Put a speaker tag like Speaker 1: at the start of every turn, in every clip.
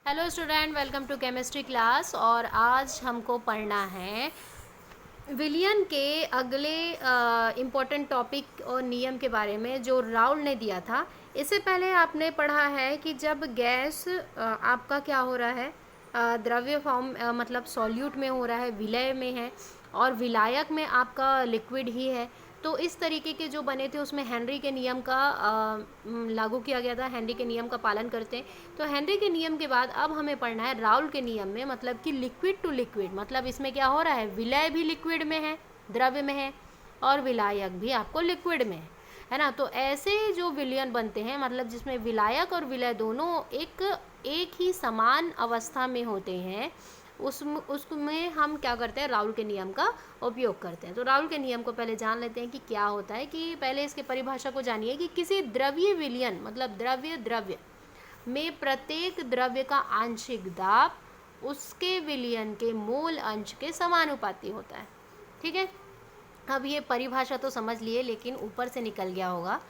Speaker 1: Hello student, welcome to chemistry class. और आज हमको पढ़ना है विलियन के अगले इम्पोर्टेंट टॉपिक और नियम के बारे में जो राउल ने दिया था। इससे पहले आपने पढ़ा है कि जब गैस आपका क्या हो रहा है, द्रव्य फॉर्म मतलब सॉल्यूट में हो रहा है, विलय में है, और विलायक में आपका लिक्विड ही है। तो इस तरीके के जो बने थे उसमें हेनरी के नियम का लागू किया गया था। हेनरी के नियम का पालन करते हैं। तो हेनरी के नियम के बाद अब हमें पढ़ना है राउल के नियम में, मतलब कि लिक्विड टू लिक्विड। मतलब इसमें क्या हो रहा है, विलय भी लिक्विड में है, द्रव्य में है, और विलायक भी आपको लिक्विड में है ना। तो ऐसे जो विलयन बनते हैं, मतलब जिसमें विलायक और विलय दोनों एक ही समान अवस्था में होते हैं, उसमें हम क्या करते हैं, राउल के नियम का उपयोग करते हैं। तो राउल के नियम को पहले जान लेते हैं कि क्या होता है। कि पहले इसके परिभाषा को जानिए कि किसी द्रव्य विलयन मतलब द्रव्य में प्रत्येक द्रव्य का आंशिक दाब उसके विलयन के मूल अंश के समानुपाती होता है। ठीक है, अब ये परिभाषा तो समझ लिए, लेकिन ऊपर से निकल गया होगा।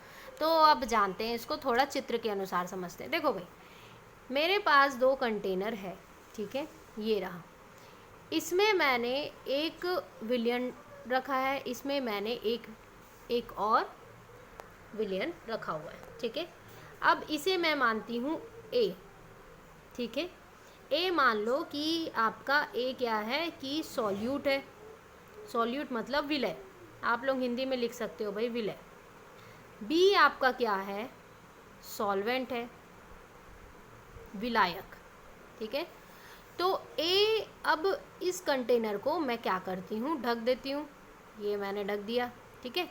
Speaker 1: तो अब जानते हैं इसको, थोड़ा चित्र के अनुसार समझते हैं। देखो भाई, मेरे पास दो कंटेनर है, ठीक है, ये रहा। इसमें मैंने एक विलयन रखा है, इसमें मैंने एक और विलयन रखा हुआ है, ठीक है। अब इसे मैं मानती हूँ ए, ठीक है। ए मान लो कि आपका ए क्या है कि सॉल्यूट है। सॉल्यूट मतलब विलय, आप लोग हिंदी में लिख सकते हो भाई, विलय। बी आपका क्या है, सॉल्वेंट है, विलायक, ठीक है। तो ए, अब इस कंटेनर को मैं क्या करती हूँ, ढक देती हूँ। ये मैंने ढक दिया, ठीक है।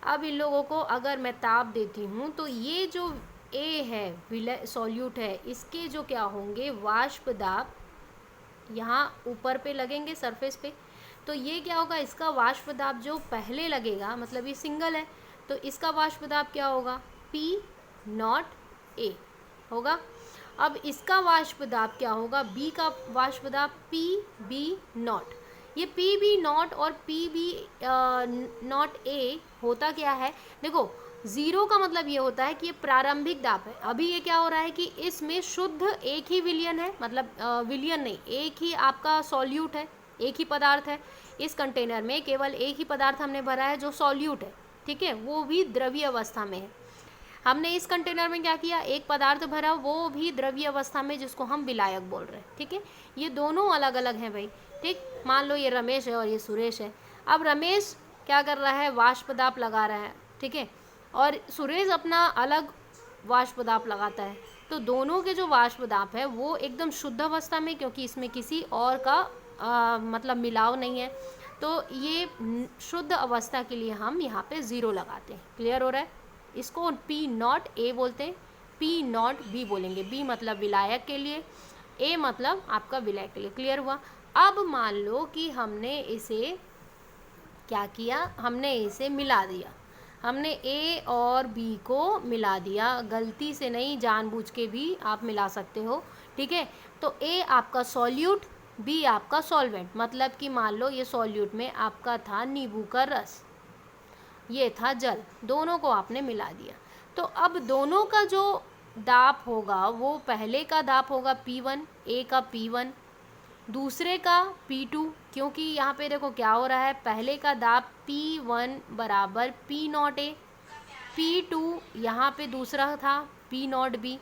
Speaker 1: अब इन लोगों को अगर मैं ताप देती हूँ तो ये जो ए है, विलय सॉल्यूट है, इसके जो क्या होंगे, वाष्प दाब यहाँ ऊपर पे लगेंगे सरफेस पे। तो ये क्या होगा, इसका वाष्प दाब जो पहले लगेगा, मतलब ये सिंगल है, तो इसका वाष्प दाब क्या होगा, पी नॉट ए होगा। अब इसका वाष्प दाब क्या होगा, बी का वाष्प दाब पी बी नॉट। ये पी बी नॉट और पी बी नॉट ए होता क्या है, देखो, ज़ीरो का मतलब ये होता है कि ये प्रारंभिक दाब है। अभी ये क्या हो रहा है कि इसमें शुद्ध एक ही विलयन है, मतलब विलयन नहीं, एक ही आपका सॉल्यूट है, एक ही पदार्थ है। इस कंटेनर में केवल एक ही पदार्थ हमने भरा है जो सॉल्यूट है, ठीक है, वो भी द्रव्य अवस्था में है। हमने इस कंटेनर में क्या किया, एक पदार्थ भरा, वो भी द्रव्य अवस्था में, जिसको हम विलायक बोल रहे हैं, ठीक है। ये दोनों अलग अलग हैं भाई, ठीक। मान लो ये रमेश है और ये सुरेश है। अब रमेश क्या कर रहा है, वाष्प दाब लगा रहा है, ठीक है, और सुरेश अपना अलग वाष्प दाब लगाता है। तो दोनों के जो वाष्प दाब है वो एकदम शुद्ध अवस्था में, क्योंकि इसमें किसी और का मतलब मिलाव नहीं है। तो ये शुद्ध अवस्था के लिए हम यहाँ पे ज़ीरो लगाते हैं। क्लियर हो रहा है। इसको पी नॉट ए बोलते हैं, पी नॉट बी बोलेंगे। बी मतलब विलायक के लिए, ए मतलब आपका विलय के लिए। क्लियर हुआ। अब मान लो कि हमने इसे क्या किया, हमने इसे मिला दिया। हमने ए और बी को मिला दिया, गलती से नहीं, जानबूझ के भी आप मिला सकते हो, ठीक है। तो ए आपका सॉल्यूट, बी आपका सॉल्वेंट। मतलब कि मान लो ये सॉल्यूट में आपका था नींबू का रस, ये था जल, दोनों को आपने मिला दिया। तो अब दोनों का जो दाब होगा वो पहले का दाब होगा P1, ए का P1, दूसरे का P2, क्योंकि यहाँ पे देखो क्या हो रहा है, पहले का दाब P1 बराबर P नॉट ए, P2 यहाँ पे दूसरा था P नॉट बी।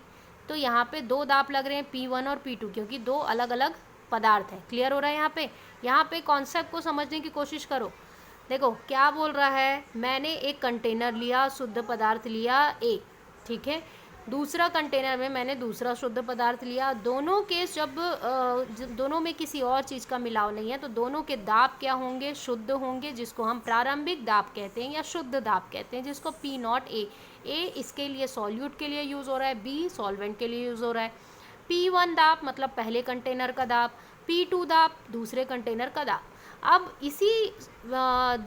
Speaker 1: तो यहाँ पे दो दाब लग रहे हैं, P1 और P2, क्योंकि दो अलग अलग पदार्थ हैं। क्लियर हो रहा है। यहाँ पे कॉन्सेप्ट को समझने की कोशिश करो। देखो क्या बोल रहा है, मैंने एक कंटेनर लिया, शुद्ध पदार्थ लिया ए, ठीक है, दूसरा कंटेनर में मैंने दूसरा शुद्ध पदार्थ लिया। दोनों के जब दोनों में किसी और चीज़ का मिलाव नहीं है, तो दोनों के दाब क्या होंगे, शुद्ध होंगे, जिसको हम प्रारंभिक दाब कहते हैं या शुद्ध दाब कहते हैं, जिसको पी नॉट ए। ए इसके लिए सॉल्यूट के लिए यूज़ हो रहा है, बी सॉल्वेंट के लिए यूज़ हो रहा है। P1 दाब मतलब पहले कंटेनर का दाब, P2 दाब दूसरे कंटेनर का दाब। अब इसी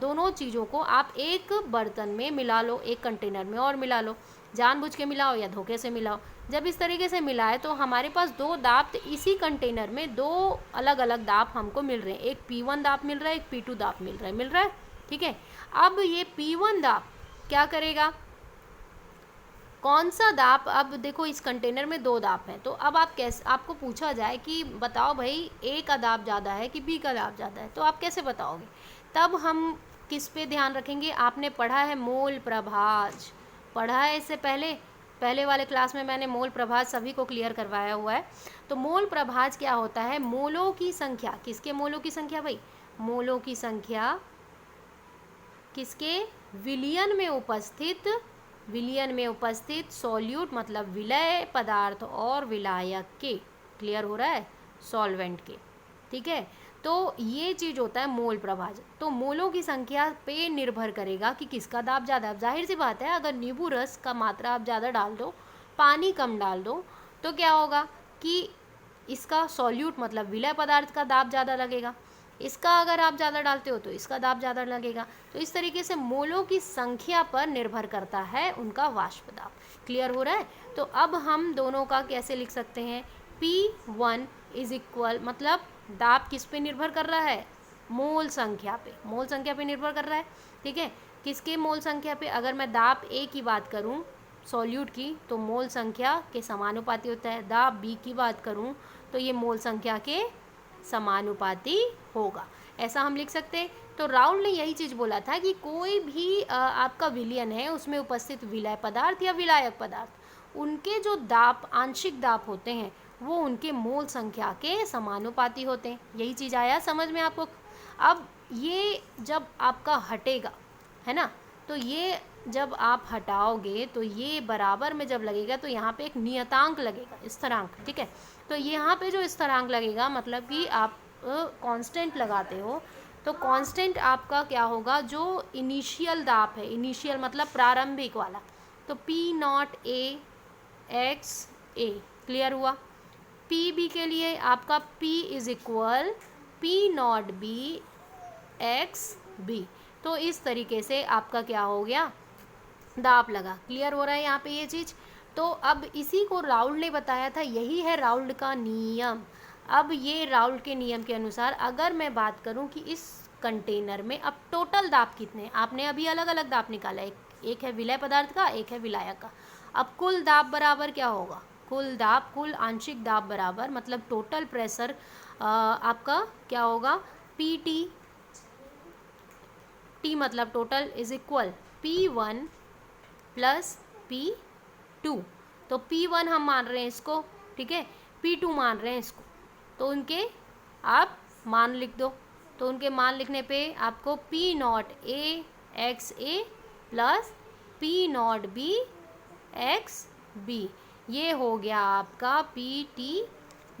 Speaker 1: दोनों चीज़ों को आप एक बर्तन में मिला लो, एक कंटेनर में और मिला लो, जानबूझ के मिलाओ या धोखे से मिलाओ। जब इस तरीके से मिलाए तो हमारे पास दो दाब, तो इसी कंटेनर में दो अलग अलग दाब हमको मिल रहे हैं। एक P1 दाब मिल रहा है, एक P2 दाब मिल रहा है, ठीक है। अब ये P1 दाब क्या करेगा, कौन सा दाब, अब देखो इस कंटेनर में 2 दाब हैं, तो अब आप कैसे, आपको पूछा जाए कि बताओ भाई ए का दाब ज़्यादा है कि बी का दाब ज़्यादा है, तो आप कैसे बताओगे? तब हम किस पे ध्यान रखेंगे? आपने पढ़ा है मोल प्रभाज, पढ़ा है इससे पहले वाले क्लास में मैंने मोल प्रभाज सभी को क्लियर करवाया हुआ है। तो मोल प्रभाज क्या होता है? मोलों की संख्या, किसके मोलों की संख्या भाई? मोलों की संख्या किसके? विलयन में उपस्थित सॉल्यूट मतलब विलय पदार्थ और विलायक के, क्लियर हो रहा है, सॉल्वेंट के, ठीक है। तो ये चीज़ होता है मोल प्रभाज। तो मोलों की संख्या पे निर्भर करेगा कि किसका दाब ज़्यादा है। जाहिर सी बात है, अगर नींबू रस का मात्रा आप ज़्यादा डाल दो, पानी कम डाल दो, तो क्या होगा कि इसका सॉल्यूट मतलब विलय पदार्थ का दाब ज़्यादा लगेगा, इसका अगर आप ज़्यादा डालते हो तो इसका दाब ज़्यादा लगेगा। तो इस तरीके से मोलों की संख्या पर निर्भर करता है उनका वाष्प दाब। क्लियर हो रहा है? तो अब हम दोनों का कैसे लिख सकते हैं? P1 इज इक्वल, मतलब दाब किस पे निर्भर कर रहा है? मोल संख्या पे, मोल संख्या पे निर्भर कर रहा है, ठीक है। किसके मोल संख्या पे? अगर मैं दाब A की बात करूं सॉल्यूट की, तो मोल संख्या के समानुपाती होता है। दाब B की बात करूं तो ये मोल संख्या के समानुपाती होगा, ऐसा हम लिख सकते हैं। तो राउल ने यही चीज़ बोला था कि कोई भी आपका विलयन है, उसमें उपस्थित विलय पदार्थ या विलायक पदार्थ, उनके जो दाब, आंशिक दाब होते हैं, वो उनके मोल संख्या के समानुपाती होते हैं। यही चीज़ आया समझ में आपको? अब ये जब आपका हटेगा, है ना, तो ये जब आप हटाओगे तो ये बराबर में जब लगेगा तो यहाँ पे एक नियतांक लगेगा, स्थिरांक, ठीक है। तो यहाँ पे जो स्थिरांक लगेगा मतलब कि आप कांस्टेंट लगाते हो, तो कांस्टेंट आपका क्या होगा? जो इनिशियल दाब है, इनिशियल मतलब प्रारंभिक वाला, तो P0 A, क्लियर हुआ। PB के लिए आपका P is equal P0B B। तो इस तरीके से आपका क्या हो गया? दाब लगा। क्लियर हो रहा है यहाँ पे ये चीज़? तो अब इसी को राउल्ड ने बताया था, यही है राउल्ड का नियम। अब ये राउल्ड के नियम के अनुसार अगर मैं बात करूँ कि इस कंटेनर में अब टोटल दाब कितने, आपने अभी अलग अलग दाब निकाला, एक है विलय पदार्थ का, एक है विलायक का। अब कुल दाब बराबर क्या होगा? कुल दाब, कुल आंशिक दाब बराबर मतलब टोटल प्रेशर आपका क्या होगा? PT, T मतलब total, is equal P1 plus P2। तो P1 हम मान रहे हैं इसको, ठीक है, P2 मान रहे हैं इसको, तो उनके आप मान लिख दो। तो उनके मान लिखने पे आपको P0 A x A plus P0 B x B, ये हो गया आपका PT,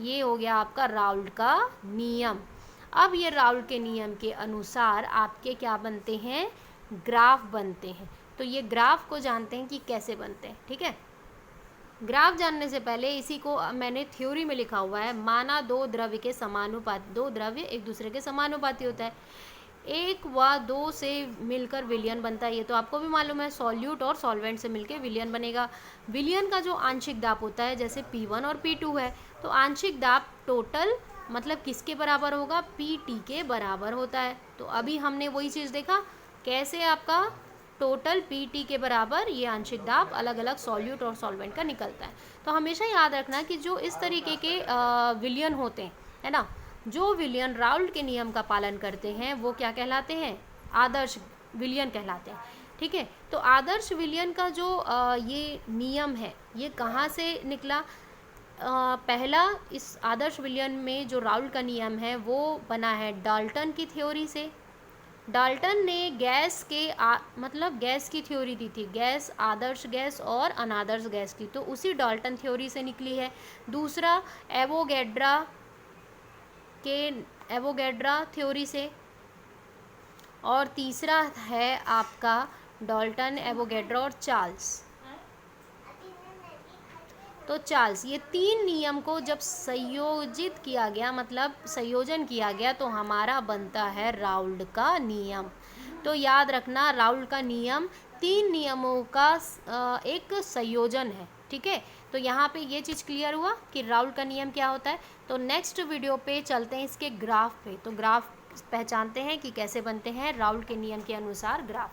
Speaker 1: ये हो गया आपका राउल्ड का नियम। अब ये राउल्ड के नियम के अनुसार आपके क्या बनते हैं? ग्राफ बनते हैं। तो ये ग्राफ को जानते हैं कि कैसे बनते हैं, ठीक है। ग्राफ जानने से पहले इसी को मैंने थ्योरी में लिखा हुआ है, माना दो द्रव्य के समानुपाती, दो द्रव्य एक दूसरे के समानुपाती होता है, एक व दो से मिलकर विलयन बनता है, ये तो आपको भी मालूम है। सॉल्यूट और सॉल्वेंट से मिलकर विलयन बनेगा। विलयन का जो आंशिक दाब होता है, जैसे P1 और P2 है, तो आंशिक दाब टोटल मतलब किसके बराबर होगा? PT के बराबर होता है। तो अभी हमने वही चीज़ देखा, कैसे आपका टोटल PT के बराबर ये आंशिक दाब अलग अलग सॉल्यूट और सॉल्वेंट का निकलता है। तो हमेशा याद रखना कि जो इस तरीके के विलयन होते हैं, है ना, जो विलयन राउल्ड के नियम का पालन करते हैं वो क्या कहलाते हैं? आदर्श विलयन कहलाते हैं, ठीक है। तो आदर्श विलयन का जो ये नियम है, ये कहाँ से निकला? पहला इस आदर्श विलयन में जो राउल्ड का नियम है वो बना है डाल्टन की थ्योरी से। डाल्टन ने गैस के मतलब गैस की थ्योरी दी थी, गैस, आदर्श गैस और अनादर्श गैस की, तो उसी डाल्टन थ्योरी से निकली है। दूसरा एवोगैड्रा थ्योरी से, और तीसरा है आपका डाल्टन, एवोगैड्रा और चार्ल्स। तो चार्ल्स, ये तीन नियम को जब संयोजित किया गया, मतलब संयोजन किया गया, तो हमारा बनता है राउल्ड का नियम। तो याद रखना, राउल्ड का नियम तीन नियमों का एक संयोजन है, ठीक है। तो यहाँ पे ये चीज़ क्लियर हुआ कि राउल्ड का नियम क्या होता है। तो नेक्स्ट वीडियो पे चलते हैं इसके ग्राफ पे। तो ग्राफ पहचानते हैं कि कैसे बनते हैं राउल्ड के नियम के अनुसार ग्राफ।